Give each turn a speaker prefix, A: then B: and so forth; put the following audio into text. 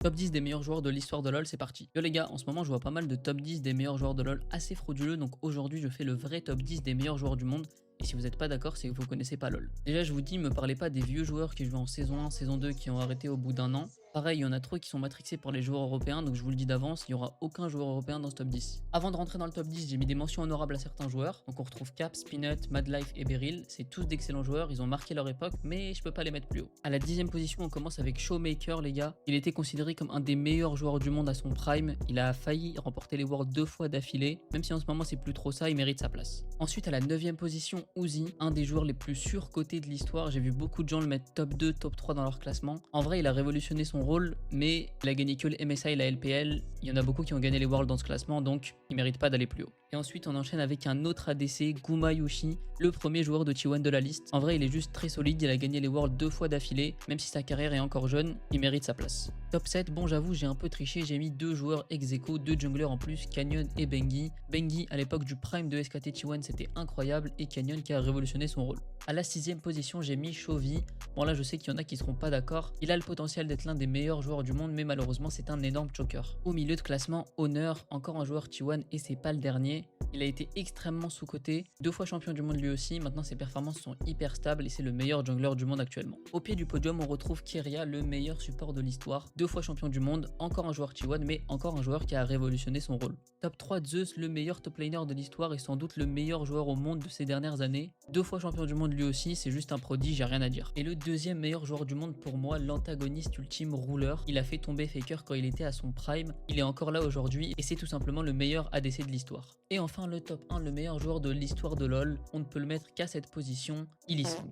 A: Top 10 des meilleurs joueurs de l'histoire de LoL, c'est parti. Yo les gars, en ce moment je vois pas mal de top 10 des meilleurs joueurs de LoL assez frauduleux, donc aujourd'hui je fais le vrai top 10 des meilleurs joueurs du monde. Et si vous n'êtes pas d'accord, c'est que vous connaissez pas LoL. Déjà je vous dis, me parlez pas des vieux joueurs qui jouent en saison 1, saison 2 qui ont arrêté au bout d'un an. Pareil, il y en a trop qui sont matrixés par les joueurs européens, donc je vous le dis d'avance, il n'y aura aucun joueur européen dans ce top 10. Avant de rentrer dans le top 10, j'ai mis des mentions honorables à certains joueurs. Donc on retrouve Caps, Peanut, Madlife et Beryl. C'est tous d'excellents joueurs, ils ont marqué leur époque, mais je peux pas les mettre plus haut. À la 10e position, on commence avec Showmaker, les gars. Il était considéré comme un des meilleurs joueurs du monde à son prime. Il a failli remporter les Worlds 2 fois d'affilée. Même si en ce moment c'est plus trop ça, il mérite sa place. Ensuite, à la 9e position, Uzi, un des joueurs les plus surcotés de l'histoire. J'ai vu beaucoup de gens le mettre top 2, top 3 dans leur classement. En vrai, il a révolutionné son rôle, mais il a gagné que le MSI et la LPL. Il y en a beaucoup qui ont gagné les Worlds dans ce classement, donc il mérite pas d'aller plus haut. Et ensuite, on enchaîne avec un autre ADC, Gumayushi, le premier joueur de T1 de la liste. En vrai, il est juste très solide, il a gagné les Worlds 2 fois d'affilée. Même si sa carrière est encore jeune, il mérite sa place. Top 7, bon j'avoue, j'ai un peu triché, j'ai mis deux joueurs ex-aequo, deux junglers en plus, Canyon et Bengi. Bengi, à l'époque du prime de SKT T1, c'était incroyable, et Canyon qui a révolutionné son rôle. À la 6e position, j'ai mis Chovy. Bon là, je sais qu'il y en a qui seront pas d'accord. Il a le potentiel d'être l'un des meilleurs joueurs du monde, mais malheureusement, c'est un énorme choker. Au milieu de classement, Honor, encore un joueur T1 et c'est pas le dernier. Il a été extrêmement sous-coté, 2 fois champion du monde lui aussi, maintenant ses performances sont hyper stables et c'est le meilleur jungler du monde actuellement. Au pied du podium, on retrouve Keria, le meilleur support de l'histoire, 2 fois champion du monde, encore un joueur T1, mais encore un joueur qui a révolutionné son rôle. Top 3, Zeus, le meilleur top laner de l'histoire et sans doute le meilleur joueur au monde de ces dernières années, 2 fois champion du monde lui aussi, c'est juste un prodige, j'ai rien à dire. Et le deuxième meilleur joueur du monde pour moi, l'antagoniste ultime Ruler, il a fait tomber Faker quand il était à son prime, il est encore là aujourd'hui et c'est tout simplement le meilleur ADC de l'histoire. Et enfin le top 1, le meilleur joueur de l'histoire de LoL, on ne peut le mettre qu'à cette position, Lee Sin.